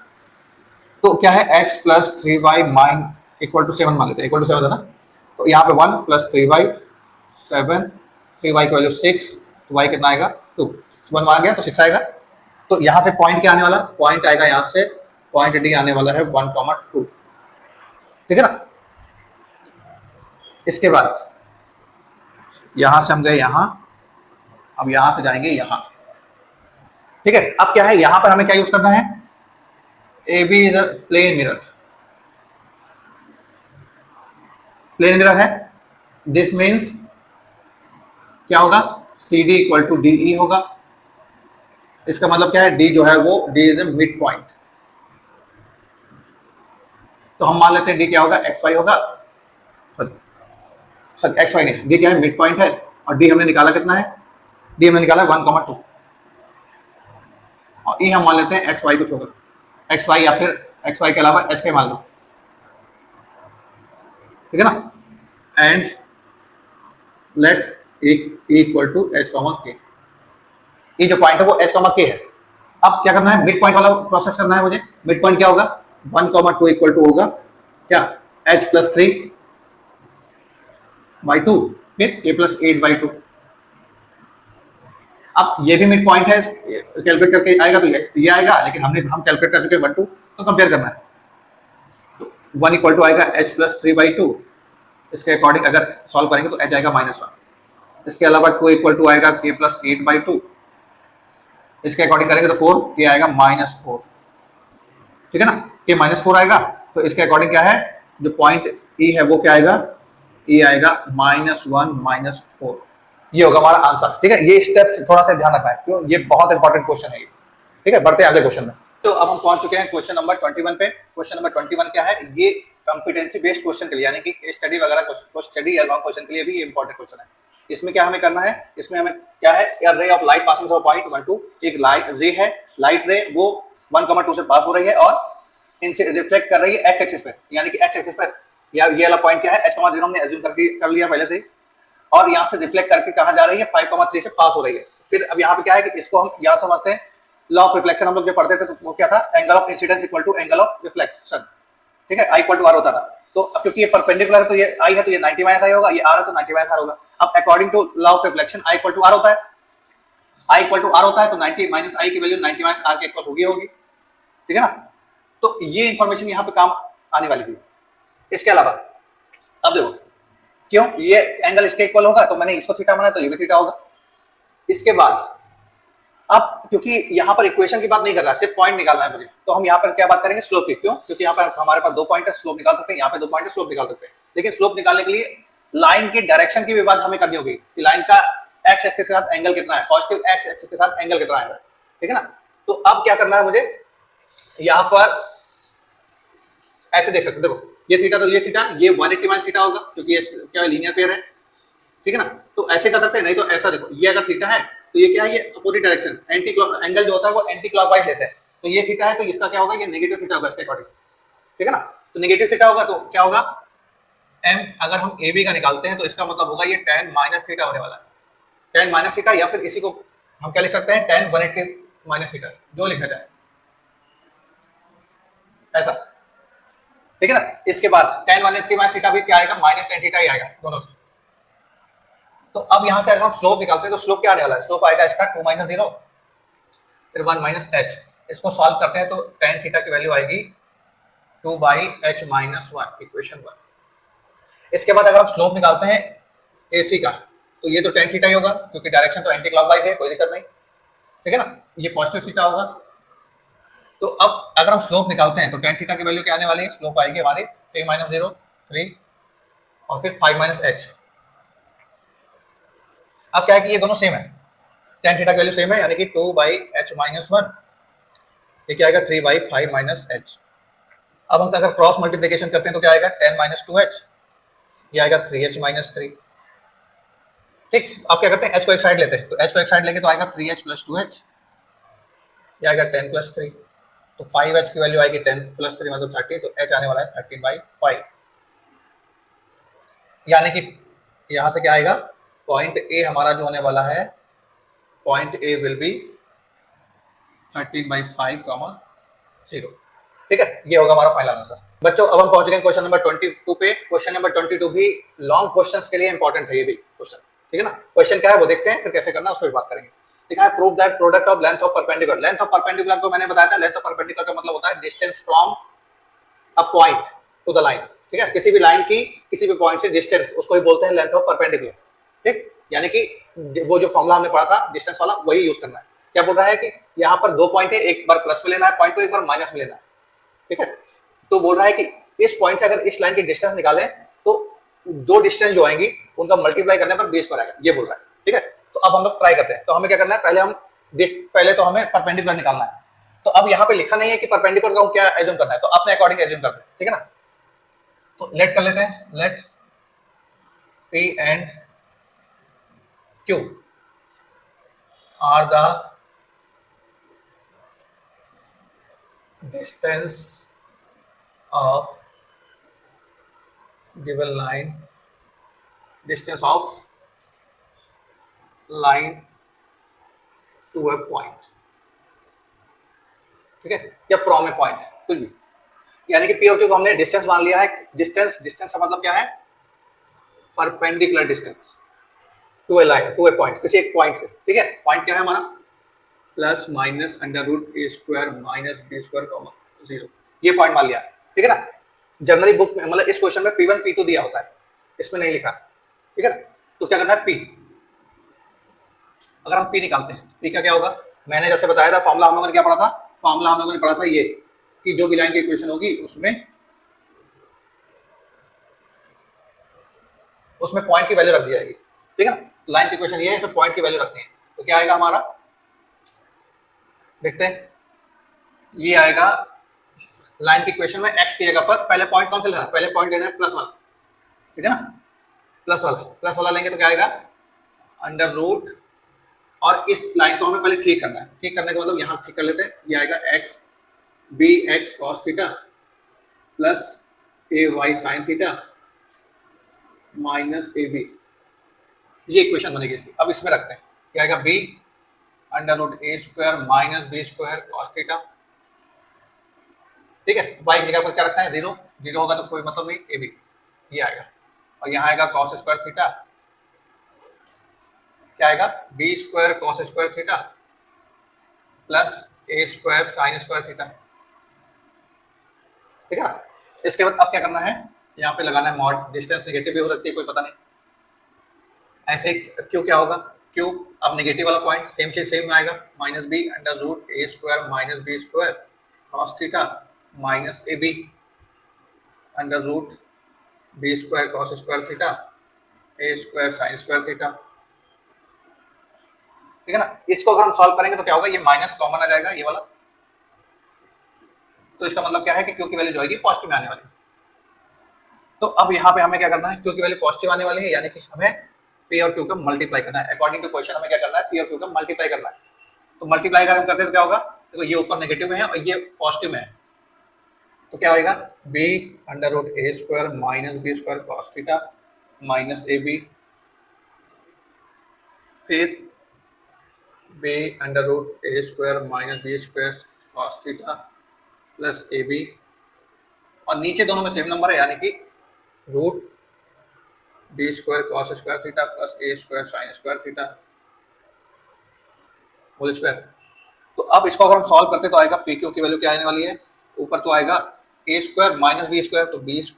A: तो क्या है x प्लस 3y माइन इक्वल टू 7 मान लेते हैं, इक्वल टू 7 है ना। तो यहाँ पे 1 प्लस 3y 7, 3y की वैल्यू 6, तो y कितना आएगा 2, 1 मान गया तो 6 आएगा। तो यहाँ से पॉइंट क्या आने वाला, पॉइंट आएगा यहाँ से, पॉइंट डी आने वाला है 1,2, ठीक है ना। इसके बाद यहां से हम गए यहां, अब यहां से जाएंगे यहां, ठीक है। अब क्या है, यहां पर हमें क्या यूज करना है, A B is a plane mirror, plane mirror है, दिस मीन्स क्या होगा, C D equal to D E होगा। इसका मतलब क्या है, डी जो है वो D is a mid point, तो हम मान लेते हैं डी क्या होगा, एक्स वाई होगा, सर एक्स वाई नहीं, डी क्या है, मिड पॉइंट है, और डी हमने निकाला कितना है, डी हमने निकाला 1,2, और ई हम मान लेते हैं एक्स वाई कुछ होगा, एक्स वाई या फिर एक्स वाई के अलावा एच के मान लो, ठीक है ना। And let equal to H comma K, ये जो पॉइंट है वो एच कॉमा के है। अब क्या करना है, मिड पॉइंट वाला प्रोसेस करना है मुझे। मिड पॉइंट क्या होगा, 1,2 इक्वल टू होगा क्या, h प्लस 3 बाई 2 फिर a प्लस 8 बाई 2। अब ये भी मिड पॉइंट है, कैलकुलेट करके आएगा तो ये आएगा, लेकिन हम कैलकुलेट कर चुके हैं 1 2, तो कंपेयर करना है। तो 1 इक्वल टू आएगा h प्लस 3 बाई 2, इसके अकॉर्डिंग अगर सॉल्व करेंगे तो h आएगा -1। इसके अलावा 2 इक्वल टू आएगा k प्लस 8 बाई 2, इसके अकॉर्डिंग करेंगे तो 4, ये आएगा -4, ठीक है ना, k -4 आएगा। तो इसके अकॉर्डिंग क्या है, जो पॉइंट e है वो क्या आएगा, e आएगा -1 -4, ये होगा हमारा आंसर, ठीक है। ये स्टेप्स थोड़ा सा ध्यान रखना है, क्यों, ये बहुत इंपॉर्टेंट क्वेश्चन है ये, ठीक है। बढ़ते हैं अगले क्वेश्चन में। तो अब हम पहुंच चुके हैं क्वेश्चन नंबर 21 पे। क्वेश्चन नंबर 21 क्या है, ये कॉम्पिटेंसी बेस्ड क्वेश्चन के लिए, यानी कि स्टडी वगैरह को स्टडी या लॉन्ग क्वेश्चन के लिए भी ये इंपॉर्टेंट क्वेश्चन है। इसमें क्या हमें करना है, इसमें हमें क्या है, ray of light passing through point 1 2, एक लाइट रे है, लाइट रे वो 1,2 से पास हो रही है और इनसे रिफ्लेक्ट कर रही है एक्स एक्सिस पे, यानी कि एक्स एक्सिस पर, या ये वाला पॉइंट क्या है, h,0 हमने एज्यूम करके कर लिया पहले से ही, और यहाँ से रिफ्लेक्ट करके कहाँ जा रही है, 5,3 से पास हो रही है। फिर अब यहाँ पे क्या है कि इसको हम यहाँ समझते हैं, लॉ ऑफ रिफ्लेक्शन हम लोग जो पढ़ते थे तो वो क्या था, angle of incidence equal to angle of reflection, ठीक है, आई इक्वल टू आर होता था। तो अब क्योंकि ये परपेंडिकुलर है तो ये आई है तो ये 90 माइनस आई होगा, ये आर है तो 90 माइनस आर होगा। अब according to law of reflection I equal to R होता है, आई इक्वल टू आर होता है, तो 90 माइनस आई की वैल्यू 90 माइनस आर के इक्वल होगी, ठीक है ना। तो ये इंफॉर्मेशन यहाँ पे काम आने वाली थी। इसके अलावा अब देखो, क्यों ये एंगल इसके इक्वल होगा तो मैंने इसको थीटा माना तो ये भी थीटा होगा। इसके बाद अब क्योंकि यहाँ पर इक्वेशन की बात नहीं कर रहा है, सिर्फ पॉइंट निकालना है मुझे, तो हम यहाँ पर क्या बात करेंगे, स्लोप की। क्यों, क्योंकि यहाँ पर हमारे पास 2 पॉइंट है, स्लोप निकाल सकते हैं, यहाँ पे 2 पॉइंट है, स्लोप निकाल सकते हैं। लेकिन स्लोप निकालने के लिए लाइन की डायरेक्शन की भी बात हमें करनी होगी कि लाइन का एक्स एक्सिस के साथ एंगल कितना है, पॉजिटिव एक्स एक्सिस के साथ एंगल कितना है, ठीक है ना। तो अब क्या करना है मुझे, यहाँ पर ऐसे देख सकते हो, देखो ये थीटा तो ये थीटा, ये 180 माइनस थीटा होगा क्योंकि ये क्या लीनियर पेयर है, ठीक है ना। तो ऐसे कर सकते हैं, नहीं तो ऐसा देखो, ये अगर थीटा है तो ये क्या है, ये opposite direction anti clock angle जो होता है वो एंटी क्लॉकवाइज लेते हैं। तो ये थीटा है तो इसका क्या होगा, ये नेगेटिव थीटा होगा इसके अकॉर्डिंग, ठीक है ना। तो नेगेटिव थीटा होगा तो क्या होगा, m अगर हम ए बी का निकालते हैं तो इसका मतलब होगा ये tan माइनस थीटा होने वाला है, tan माइनस थीटा, या फिर इसी को हम क्या लिख सकते हैं, tan 180 माइनस थीटा, जो लिखा जाए ऐसा, ठीक है ना। इसके बाद tan 180 माइनस थीटा भी क्या आएगा, -tan थीटा ही आएगा दोनों से। तो अब यहां से अगर हम स्लोप निकालते हैं तो स्लोप क्या आने वाला है, स्लोप आएगा इसका 2 - 0 फिर 1 - h। इसको सॉल्व करते हैं तो tan थीटा की वैल्यू आएगी 2/h - 1, इक्वेशन 1। इसके बाद अगर हम स्लोप निकालते हैं AC का तो ये तो tan थीटा ही होगा क्योंकि डायरेक्शन तो एंटी क्लॉकवाइज है, कोई दिक्कत नहीं, ठीक है ना। ये पॉजिटिव थीटा होगा। तो अब अगर हम स्लोप निकालते हैं तो tan थीटा की वैल्यू क्या आने वाली है, स्लोप आएगी हमारी 3 - 0 3 और फिर 5 - h, अब क्या है कि ये दोनों सेम है, tan थीटा की वैल्यू सेम है, यानी कि 2/h-1, ये क्या आएगा 3/5 - h। अब हम अगर क्रॉस मल्टीप्लिकेशन करते हैं तो क्या आएगा 10 - 2h, ये आएगा 3h - 3। ठीक, आप क्या करते हैं h को एक साइड लेते हैं, तो h को एक साइड लेंगे तो आएगा 3h + 2h, ये आएगा 10 + 3, तो 5h की वैल्यू आएगी 10 + 3 मतलब 30, तो h आने वाला है 13/5, यानी कि यहां से क्या आएगा पॉइंट ए हमारा जो होने वाला है, पॉइंट ए विल बी 13/5, 0। ठीक है, ये होगा हमारा फाइनल आंसर। बच्चों अब हम पहुंच गए क्वेश्चन नंबर 22 पे। क्वेश्चन नंबर 22 भी लॉन्ग क्वेश्चंस के लिए इंपॉर्टेंट है ये भी क्वेश्चन, ठीक है ना। क्वेश्चन क्या है वो देखते हैं, फिर कैसे करना उस पर बात करेंगे। लिखा है prove that product of length of perpendicular. Length of perpendicular को मैंने बताया था, लेंथ ऑफ परपेंडिकुलर का मतलब होता है distance from a point two the line, ठीक है। किसी भी लाइन की किसी भी पॉइंट से डिस्टेंस, उसको ही बोलते हैं लेंथ ऑफ परपेंडिकुलर। ठीक, यानी कि वो जो फॉर्मूला हमने पढ़ा था डिस्टेंस वाला, वही यूज करना है। क्या बोल रहा है कि यहाँ पर दो पॉइंट है, एक बार प्लस में लेना है पॉइंट को, एक बार माइनस में लेना है, ठीक है। तो बोल रहा है कि इस पॉइंट से अगर इस लाइन की डिस्टेंस निकालें तो दो डिस्टेंस जो आएंगी उनका मल्टीप्लाई करने पर 20 आएगा, ये बोल रहा है, ठीक है। तो अब हम लोग ट्राई करते हैं। तो हमें क्या करना है, पहले तो हमें परपेंडिकुलर निकालना है। तो अब यहाँ पे लिखा नहीं है कि परपेंडिकुलर का क्या एज्यूम करना है, तो अपने अकॉर्डिंग एज्यूम करते हैं, ठीक है ना। तो लेट कर लेते हैं, let P and Q are the distance of given line, distance of line to a point, ठीक है, या फ्रॉम ए पॉइंट, कुछ भी। यानी कि पी और क्यू को हमने डिस्टेंस मान लिया है। डिस्टेंस का मतलब क्या है, perpendicular distance to a line, to a point, किसी एक पॉइंट से, ठीक है। पॉइंट क्या है हमारा, प्लस माइनस √a² - b² 0, ये पॉइंट मान लिया, ठीक है ना। जनरली बुक में मतलब इस क्वेश्चन में P1 P2 दिया होता है, इसमें नहीं लिखा, ठीक है। तो क्या करना है P, अगर हम P निकालते हैं, P का क्या होगा, मैंने जैसे बताया था फॉर्मूला हम लोगों ने क्या पढ़ा था, फॉर्मूला हम लोगों ने पढ़ा था ये कि जो भी लाइन की इक्वेशन होगी उसमें पॉइंट की वैल्यू रख दी जाएगी, ठीक है ना। लाइन की इक्वेशन ये है, इसमें पॉइंट की वैल्यू रखनी है। तो क्या आएगा हमारा, देखते हैं, ये आएगा लाइन की इक्वेशन में x की जगह पर पहले पॉइंट कौन सा लेना है, पहले पॉइंट लेना है प्लस वाला, ठीक है ना। प्लस वाला लेंगे तो क्या आएगा √, और इस लाइन को हमें पहले ठीक करना है। ठीक करने का मतलब यहां ठीक कर लेते हैं, ये आएगा x bx cos theta plus ay sin theta minus ab, ये इक्वेशन बनेगी इसकी। अब इसमें रखते हैं, क्या आएगा b √a² - b² cos theta, ठीक है। y की जगह पर क्या रखना है, 0 होगा तो कोई मतलब नहीं, ab ये आएगा, और यहाँ आएगा cos² थीटा, क्या आएगा b² cos² theta plus a² sin² theta, ठीक है। इसके बाद अब क्या करना है, यहाँ पे लगाना है मॉड। डिस्टेंस नेगेटिव भी हो सकती है, कोई पता नहीं। ऐसे क्यू क्या होगा, क्यू अब नेगेटिव वाला पॉइंट सेम चीज सेम आएगा, -b √a² - b² cos theta minus ab √b² cos² theta a² sin² theta, ठीक है ना। इसको अगर हम सॉल्व करेंगे तो क्या होगा, ये माइनस कॉमन आ जाएगा ये वाला, तो इसका मतलब क्या है कि क्यू की वैल्यू जो आएगी पॉजिटिव में आने वाली है। तो अब यहाँ पे हमें क्या करना है, क्यू की वैल्यू पॉजिटिव आने वाली है, यानी कि हमें पी और क्यू का मल्टीप्लाई करना है। अकॉर्डिंग टू क्वेश्चन हमें क्या करना है, पी और क्यू का मल्टीप्लाई करना है। तो मल्टीप्लाई अगर हम करते हैं तो क्या होगा, देखो ये ऊपर नेगेटिव में है और ये पॉजिटिव में है, तो क्या होगा b √a² - b² cos theta minus ab, फिर b √a² - b² cos theta plus ab, और नीचे दोनों में सेम नंबर है, यानी कि √b² cos² theta plus a² sin² theta whole square. तो अब इसको अगर हम सॉल्व करते तो आएगा पी क्यू की वैल्यू क्या आने वाली है, ऊपर तो आएगा a² - b², तो b²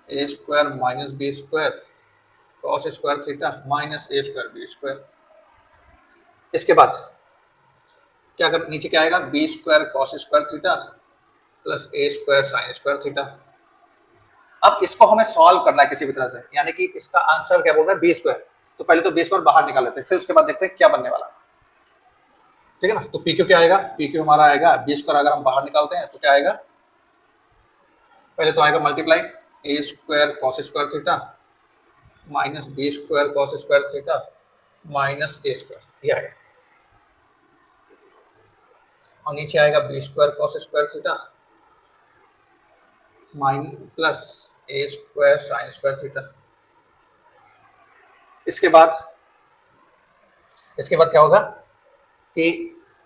A: a² - b² cos² theta minus a² b²। इसके बाद क्या कर, नीचे क्या आएगा b² cos² theta plus a² sin² theta. अब इसको हमें सॉल्व करना है किसी भी तरह से, यानी कि इसका आंसर क्या बोल रहा है b²। तो पहले तो बी स्क्वायर बाहर निकाल लेते हैं, फिर उसके बाद देखते हैं क्या बनने वाला, ठीक है ना। तो पी क्यू क्या आएगा, पी क्यू हमारा आएगा बी स्क्वायर, अगर हम बाहर निकालते हैं तो क्या आएगा, पहले तो आएगा multiply A square cos square theta minus B square cos square theta minus A square, ये आएगा, और नीचे आएगा B square cos square theta minus plus A square sine square theta. इसके बाद क्या होगा कि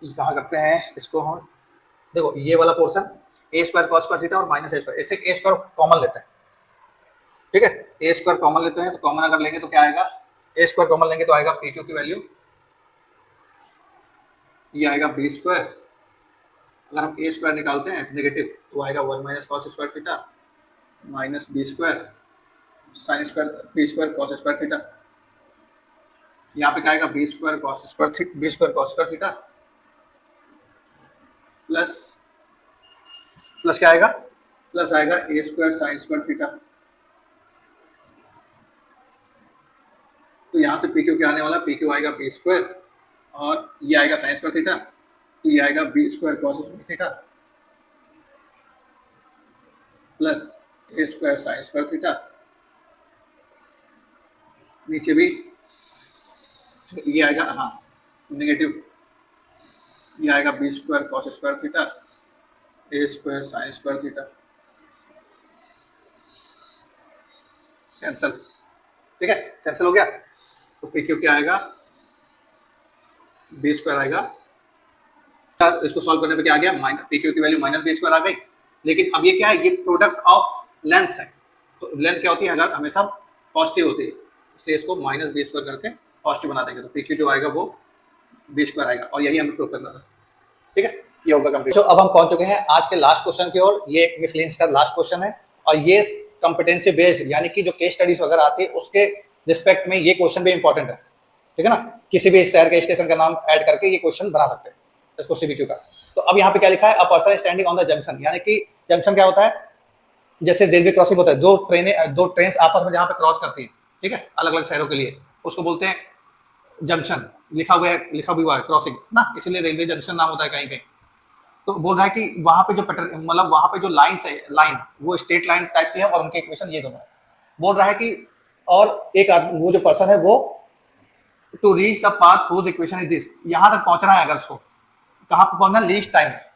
A: कहाँ करते हैं इसको हम, देखो ये वाला पोर्शन ए स्क्वायर कॉस स्क्वायर थीटा और माइनस ए स्क्वायर, इससे ए स्क्वायर कॉमन लेते हैं, ठीक है, ए स्क्वायर कॉमन लेते हैं, तो कॉमन अगर लेंगे तो क्या आएगा, ए स्क्वायर कॉमन लेंगे तो आएगा पी क्यू की वैल्यू, ये आएगा बी स्क्वायर, अगर हम ए स्क्वायर निकालते हैं नेगेटिव तो आएगा 1 minus cos square theta minus B square sine square B square cos square theta, यहाँ पे क्या आएगा B square cos square theta plus क्या आएगा, प्लस आएगा A square sine square theta. तो यहाँ से पी क्यू क्या आने वाला, पी क्यू आएगा बी स्क्वायर और ये आएगा साइन स्क्वायर थीटा, तो ये आएगा B square cos square theta plus A square sine square theta, नीचे भी ये आएगा, हाँ नेगेटिव, ये आएगा B square cos square theta A square sine square theta, cancel, ठीक है, कैंसिल हो गया। तो पी क्यू क्या आएगा, बी स्क्वायर आएगा, इसको सॉल्व करने पे क्या आ गया, माइनस पी क्यू की वैल्यू माइनस बी स्क्वायर आ गई, लेकिन अब ये क्या है, ये प्रोडक्ट ऑफ लेंथ है, तो लेंथ क्या होती है, अगर हमेशा पॉजिटिव होती है, इसलिए इसको माइनस बी स्क्वायर करके पॉजिटिव बना देंगे, तो पी क्यू जो आएगा वो बी स्क्वायर आएगा, और यही हमें प्रूव करना था, ठीक है, ये होगा कंप्लीट। तो अब हम पहुंच चुके हैं आज के लास्ट क्वेश्चन की ओर, ये मिसलेनियस का लास्ट क्वेश्चन है, और ये कॉम्पिटेंसी बेस्ड यानी कि जो केस स्टडीज वगैरह आती है उसके रिस्पेक्ट में ये क्वेश्चन भी इंपॉर्टेंट है, ठीक है ना, किसी भी शहर के स्टेशन का नाम ऐड करके ये क्वेश्चन बना सकते हैं इसको सीबीक्यू का। तो अब यहाँ पे क्या लिखा है, a person standing on the junction, यानी कि जंक्शन क्या होता है, जैसे रेलवे क्रॉसिंग होता है, दो ट्रेन आपस में जहाँ पे क्रॉस करती है, ठीक है, अलग अलग शहरों के लिए, उसको बोलते हैं जंक्शन, लिखा भी हुआ है क्रॉसिंग ना, इसलिए रेलवे जंक्शन नाम होता है कहीं कहीं। तो बोल रहा है कि वहां पे जो मतलब वहां पे जो लाइन वो स्ट्रेट लाइन टाइप की है, और उनके इक्वेशन ये दोनों है। बोल रहा है कि और एक वो जो पर्सन है वो to reach the path whose equation is this, यहां तक पहुंचना है, अगर उसको कहां पर पहुंचना, लीस्ट टाइम है,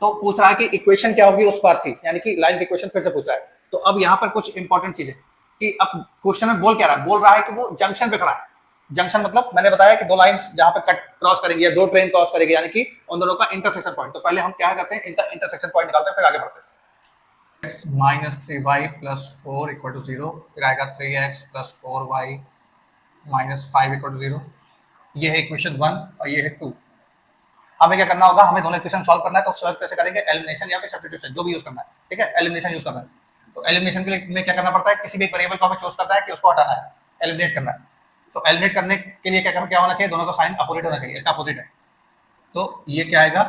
A: तो पूछ रहा है कि इक्वेशन क्या होगी उस पाथ की, यानी कि लाइन की इक्वेशन फिर से पूछ रहा है। तो अब यहाँ पर कुछ इंपॉर्टेंट चीज है कि अब क्वेश्चन में बोल क्या रहा है, बोल रहा है कि वो जंक्शन पे खड़ा है, जंक्शन मतलब मैंने बताया कि दो लाइंस जहां पे कट क्रॉस करेंगे या दो ट्रेन क्रॉस करेंगे, यानी कि उन दोनों का इंटरसेक्शन पॉइंट। तो पहले हम क्या करते हैं, इनका इंटरसेक्शन पॉइंट निकालते हैं, फिर आगे बढ़ते हैं। x minus 3y plus 4 equal to 0, फिर आएगा 3x plus 4y minus 5 equal to 0, ये है इक्वेशन 1 और ये है 2। हमें क्या करना होगा, हमें दोनों इक्वेशन सॉल्व करना है, तो सॉल्व कैसे करेंगे, एलिमिनेशन या फिर सब्स्टिट्यूशन, जो भी यूज करना है, ठीक है, एलिमिनेशन यूज करना है। तो एलिमिनेशन के लिए में क्या करना पड़ता है, किसी भी वेरिएबल को हमें चूज करना है कि उसको हटाना है, एलिमिनेट करना है। तो एलिमिनेट करने के लिए क्या होना चाहिए, दोनों का साइन अपोजिट होना चाहिए, इसका अपोजिट है। तो ये क्या आएगा,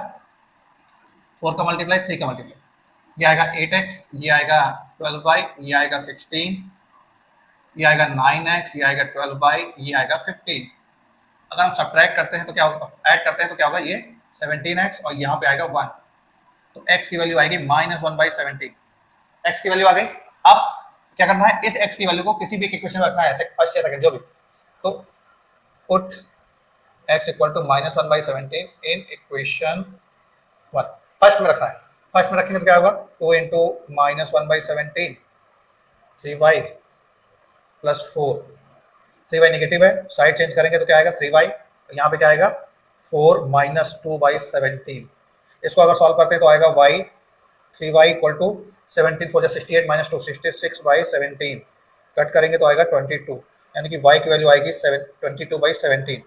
A: 4 का मल्टीप्लाई 3 का मल्टीप्लाई, ये आएगा 8x, ये आएगा 12y, ये आएगा 16, ये आएगा 9x, ये आएगा 12y, ये आएगा 15। अगर हम सब्ट्रैक्ट करते हैं तो क्या होगा, ऐड करते हैं तो क्या होगा, ये 17x और यहाँ पे आएगा 1, तो x की वैल्यू आएगी -1/17, x की वैल्यू आ गई। अब क्या करना है, इस x की वैल्यू को किसी भी इक्वेशन में रखना है, फर्स्ट या सेकंड जो भी, तो put x equal to -1/17 in equation 1, first में रखना है। फर्स्ट में रखेंगे तो क्या होगा, 2 into -1/17 3y plus 4, 3y negative है, साइड चेंज करेंगे तो क्या आएगा 3y, यहाँ पे क्या आएगा 4 माइनस 2/17। इसको अगर सॉल्व करते हैं तो आएगा y 3y equal to 17 4 68 minus 2 66/17, cut करेंगे तो आएगा 22, यानी कि y की वैल्यू आएगी 22/17,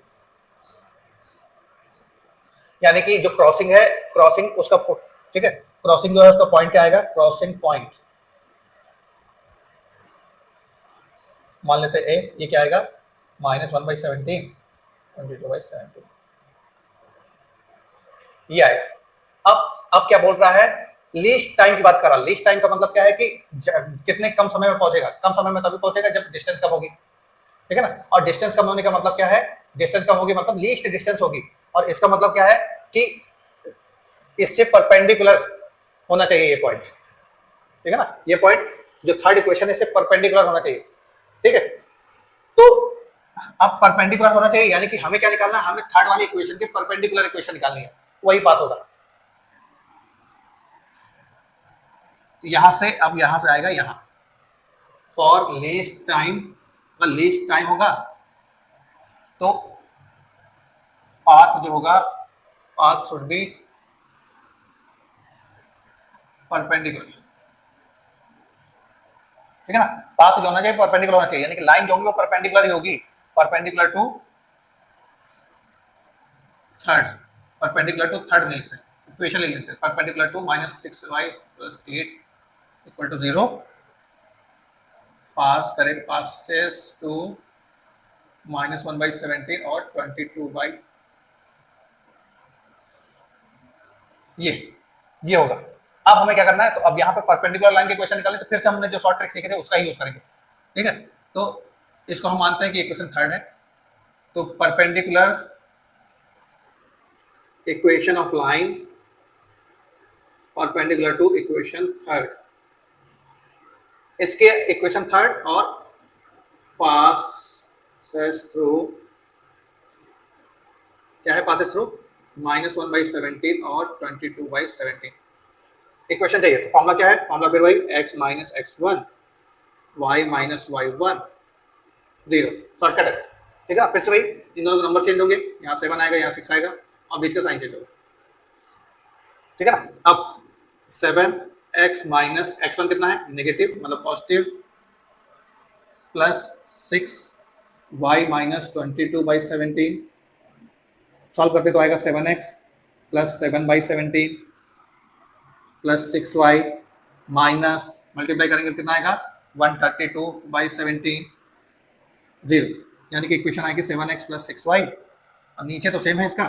A: यानी कि जो क्रॉसिंग है, क्रॉसिंग उसका, ठीक है, क्रॉसिंग जो है उसका पॉइंट क्या आएगा, क्रॉसिंग पॉइंट मान लेते हैं a, ये क्या आएगा -1/17 22/17, ये आएगा। अब क्या बोल रहा है, लीस्ट टाइम की बात कर रहा है। लीस्ट टाइम का मतलब क्या है कि कितने कम समय में पहुंचेगा, कम समय में तभी पहुंचेगा जब डिस्टेंस कम होगी, ठीक है ना। और डिस्टेंस कम होने का मतलब क्या है, डिस्टेंस कम होगी मतलब लीस्ट डिस्टेंस होगी, और इसका मतलब क्या है कि इससे परपेंडिकुलर होना चाहिए ये पॉइंट, ठीक है ना। ये पॉइंट जो थर्ड इक्वेशन है इससे परपेंडिकुलर होना चाहिए, ठीक है। तो अब परपेंडिकुलर होना चाहिए यानी कि हमें क्या निकालना है, हमें थर्ड वाली इक्वेशन के परपेंडिकुलर इक्वेशन निकालनी है, वही बात होगा। तो यहां से अब यहां से आएगा यहां फॉर लीस्ट टाइम, अगर लीस्ट टाइम होगा तो पाथ जो होगा, पाथ शुड बी परपेंडिकुलर, ठीक है ना। पाथ जो होना चाहिए परपेंडिकुलर होना चाहिए, यानी कि लाइन जो होगी वो परपेंडिकुलर ही होगी, perpendicular to third, perpendicular to third नहीं लिखते, इक्वेशन लिख लेते हैं, perpendicular to -6y + 8 = 0, pass correct passes to -1/17 और 22 ये होगा। अब हमें क्या करना है, तो अब यहाँ पे परपेंडिकुलर लाइन के क्वेश्चन निकालें, तो फिर से हमने जो शॉर्ट ट्रिक सीखे थे उसका ही यूज करेंगे, ठीक है। तो इसको हम मानते हैं कि इक्वेशन थर्ड है, तो perpendicular equation of line perpendicular to equation third, इसके इक्वेशन थर्ड और पासेस थ्रू, क्या है पासेस थ्रू -1/17 और 22/17 इक्वेशन चाहिए। तो फॉर्मूला क्या है, फॉर्मूला फिर वही x - x1 y - y1 0, shortcut है, ठीक है। फिर से वही इन दोनों के नंबर चेंज होंगे, यहाँ 7 आएगा यहाँ 6 आएगा और बीच का साइन चेंज होगा, ठीक है ना। अब 7x - x1 कितना है, नेगेटिव मतलब पॉजिटिव, प्लस 6y - 22/17, सॉल्व करते तो आएगा 7x + 7/17 plus 6y minus multiply करेंगे कितना आएगा 132/17 0, यानी कि इक्वेशन आएगी 7x + 6y, और नीचे तो सेम है इसका,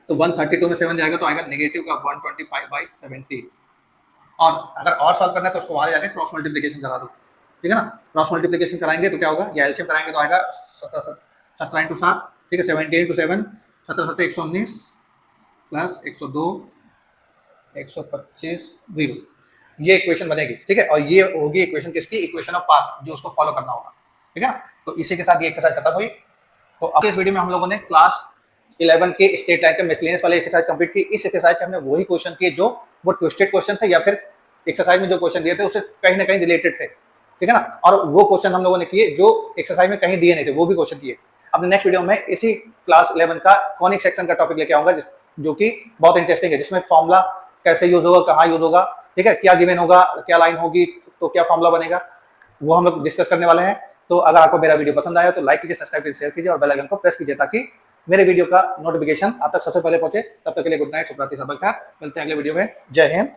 A: तो 132 में 7 जाएगा तो आएगा नेगेटिव का 125/17, और अगर और सॉल्व करना है तो उसको वहां जाके क्रॉस मल्टीप्लिकेशन करा दो, ठीक है ना। क्रॉस मल्टीप्लिकेशन कराएंगे तो क्या होगा, या एलसीएम कराएंगे तो आएगा 17 × 7, ठीक है, 17 × 7 17 7 119 प्लस 102 125 0, ये इक्वेशन बनेगी, ठीक है। और ये होगी इक्वेशन किसकी, इक्वेशन ऑफ पाथ, जो उसको फॉलो करना होगा, ठीक है ना। तो इसी के साथ ये एक्सरसाइज खत्म हुई। तो अब इस वीडियो में हम लोगों ने क्लास 11 के स्टेट लाइन के मिसलेनियस वाले एक्सरसाइज कंप्लीट की। इस एक्सरसाइज के हमने वही क्वेश्चन किए जो वो ट्विस्टेड क्वेश्चन थे या फिर एक्सरसाइज में जो क्वेश्चन दिए थे उससे कहीं ना कहीं रिलेटेड थे, ठीक है ना। और वो क्वेश्चन हम लोगों ने किए जो एक्सरसाइज में कहीं दिए नहीं थे, वो भी क्वेश्चन किए। अपने नेक्स्ट वीडियो में इसी क्लास 11 का कॉनिक सेक्शन का टॉपिक लेके आऊंगा, जो कि बहुत इंटरेस्टिंग है, जिसमें फॉर्मूला कैसे यूज होगा, कहाँ यूज होगा, ठीक है, क्या गिवन होगा, क्या लाइन होगी तो क्या फॉर्मूला बनेगा, वो हम लोग डिस्कस करने वाले हैं। तो अगर आपको मेरा वीडियो पसंद आया तो लाइक कीजिए, सब्सक्राइब कीजिए, शेयर कीजिए और बेल आइकन को प्रेस कीजिए ताकि मेरे वीडियो का नोटिफिकेशन आप तक सबसे पहले पहुंचे। तब तक के लिए गुड नाइट, शुभ रात्रि, सब खैर, मिलते हैं अगले वीडियो में। जय हिंद।